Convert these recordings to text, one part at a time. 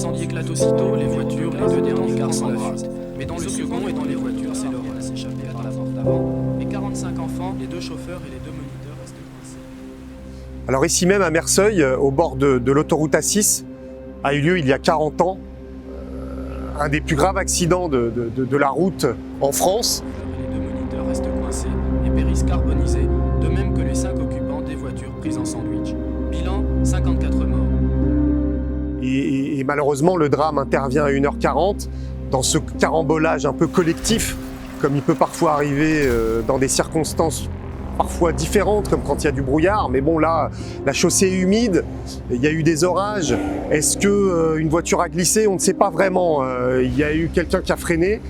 L'incendie éclate aussitôt, les voitures, les deux derniers cars sont la fuite. Mais dans le second et dans les voitures, c'est l'horreur. S'échapper par la porte avant. Les 45 enfants, les deux chauffeurs et les deux moniteurs restent coincés. Alors ici même à Merseuil, au bord de l'autoroute A6, a eu lieu il y a 40 ans un des plus graves accidents de la route en France. Les deux moniteurs restent coincés et périssent carbonisés, de même que les 5 occupants des voitures prises en sandwich. Bilan, 54 morts. Et malheureusement, le drame intervient à 1h40 dans ce carambolage un peu collectif, comme il peut parfois arriver dans des circonstances parfois différentes, comme quand il y a du brouillard. Mais bon, là, la chaussée est humide, il y a eu des orages. Est-ce qu'une voiture a glissé? On ne sait pas vraiment. Il y a eu quelqu'un qui a freiné.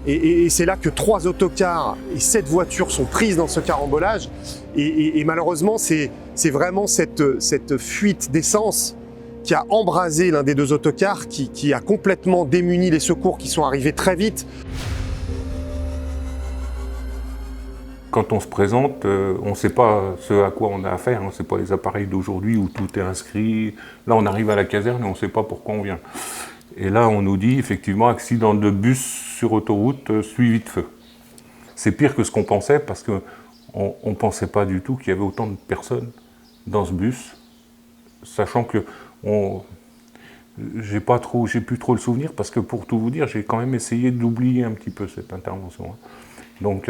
Et c'est là que 3 autocars et 7 voitures sont prises dans ce carambolage. Et malheureusement, c'est vraiment cette fuite d'essence qui a embrasé l'un des 2 autocars, qui a complètement démuni les secours qui sont arrivés très vite. Quand on se présente, on ne sait pas ce à quoi on a affaire, hein. Ce n'est pas les appareils d'aujourd'hui où tout est inscrit. Là, on arrive à la caserne et on ne sait pas pourquoi on vient. Et là, on nous dit effectivement accident de bus sur autoroute suivi de feu. C'est pire que ce qu'on pensait parce qu'on ne pensait pas du tout qu'il y avait autant de personnes dans ce bus, sachant que j'ai plus trop le souvenir parce que pour tout vous dire, j'ai quand même essayé d'oublier un petit peu cette intervention, hein. Donc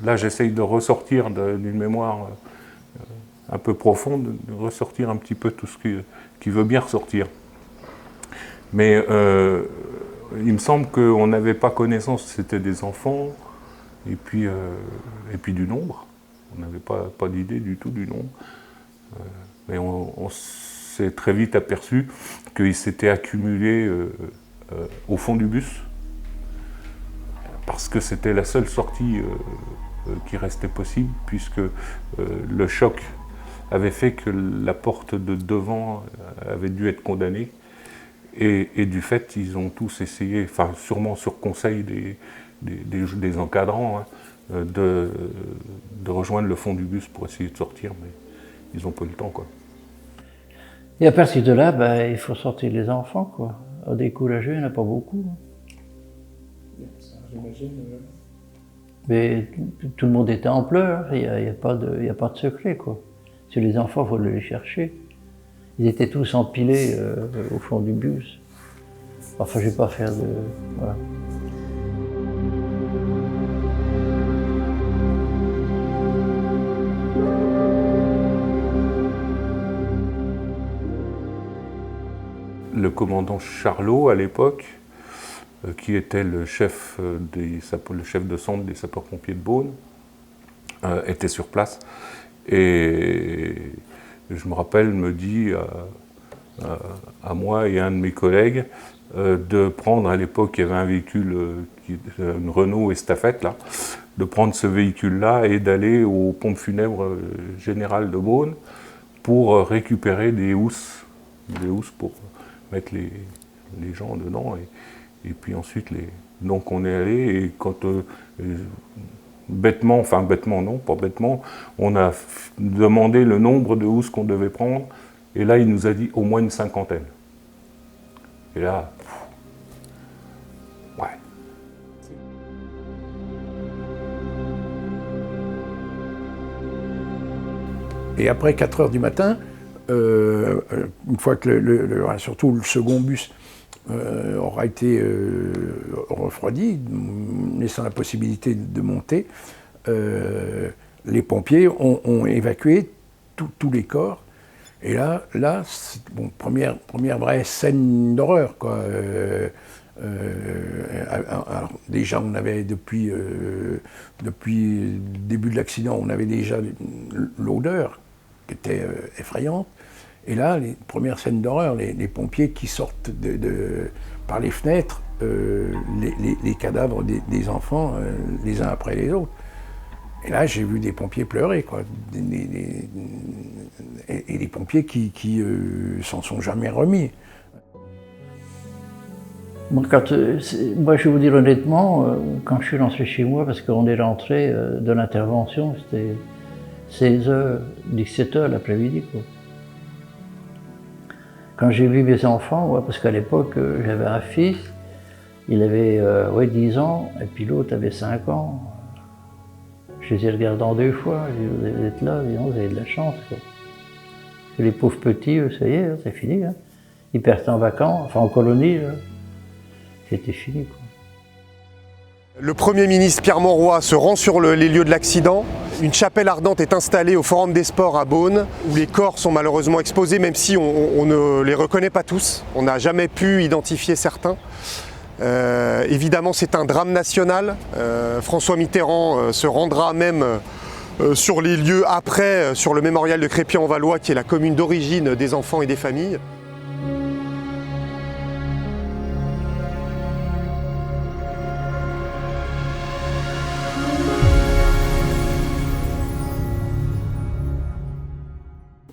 là, j'essaye de ressortir d'une mémoire un peu profonde, de ressortir un petit peu tout ce qui veut bien ressortir. Mais il me semble qu'on n'avait pas connaissance, c'était des enfants, et puis du nombre. On n'avait pas d'idée du tout du nombre. Mais on s'est très vite aperçu qu'ils s'étaient accumulés au fond du bus, parce que c'était la seule sortie qui restait possible, puisque le choc avait fait que la porte de devant avait dû être condamnée. Et du fait, ils ont tous essayé, enfin sûrement sur conseil des encadrants, hein, de rejoindre le fond du bus pour essayer de sortir, mais ils n'ont pas eu le temps, quoi. Et à partir de là, il faut sortir les enfants, quoi. À décourager, il n'y en a pas beaucoup. Mais tout le monde était en pleurs, il n'y a pas de secret, quoi. Si les enfants, il faut les chercher. Ils étaient tous empilés au fond du bus. Enfin, je ne vais pas faire de... Voilà. Le commandant Charlot, à l'époque, qui était le chef de centre des sapeurs-pompiers de Beaune, était sur place. Et je me rappelle, me dit à moi et à un de mes collègues de prendre, à l'époque, il y avait un véhicule, une Renault Estafette, là, de prendre ce véhicule-là et d'aller aux pompes funèbres générales de Beaune pour récupérer des housses pour mettre les gens dedans. Et puis ensuite, donc on est allé, et quand bêtement, non, pas bêtement, on a demandé le nombre de housses qu'on devait prendre, et là, il nous a dit au moins une 50aine. Et là, ouais. Et après 4 heures du matin, une fois que surtout le second bus aura été refroidi, laissant la possibilité de monter, les pompiers ont évacué tous les corps. Et là bon, première vraie scène d'horreur, quoi. Alors, déjà, on avait depuis le début de l'accident, on avait déjà l'odeur qui était effrayante. Et là, les premières scènes d'horreur, les pompiers qui sortent par les fenêtres, les cadavres des enfants, les uns après les autres. Et là, j'ai vu des pompiers pleurer, quoi. Et des pompiers qui s'en sont jamais remis. Moi, je vais vous dire honnêtement, quand je suis rentré chez moi, parce qu'on est rentré de l'intervention, c'était 16h, 17h l'après-midi, quoi. Quand j'ai vu mes enfants, ouais, parce qu'à l'époque, j'avais un fils, il avait 10 ans, et puis l'autre avait 5 ans. Je les ai regardés en 2 fois, j'ai dit, vous êtes là, disons, vous avez de la chance, quoi. Et les pauvres petits, eux, ça y est, c'est fini. Hein. Ils partent en vacances, enfin en colonie, c'était fini, quoi. Le Premier ministre Pierre Mauroy se rend sur les lieux de l'accident. Une chapelle ardente est installée au Forum des Sports à Beaune, où les corps sont malheureusement exposés, même si on ne les reconnaît pas tous. On n'a jamais pu identifier certains. Évidemment, c'est un drame national. François Mitterrand se rendra même sur les lieux après, sur le mémorial de Crépy-en-Valois, qui est la commune d'origine des enfants et des familles.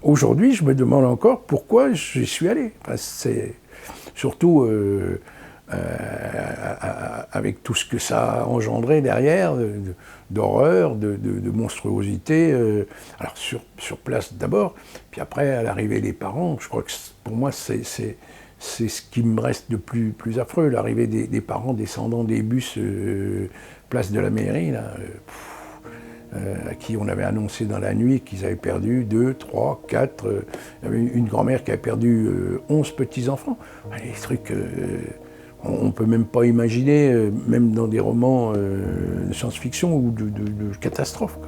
Aujourd'hui, je me demande encore pourquoi j'y suis allé. Enfin, c'est surtout avec tout ce que ça a engendré derrière, d'horreur, de monstruosité. Alors sur place d'abord, puis après à l'arrivée des parents, je crois que pour moi c'est ce qui me reste de plus affreux, l'arrivée des parents descendant des bus place de la mairie, là, à qui on avait annoncé dans la nuit qu'ils avaient perdu 2, 3, 4. Il y avait une grand-mère qui avait perdu 11 petits-enfants. Des trucs on ne peut même pas imaginer, même dans des romans de science-fiction ou de catastrophes.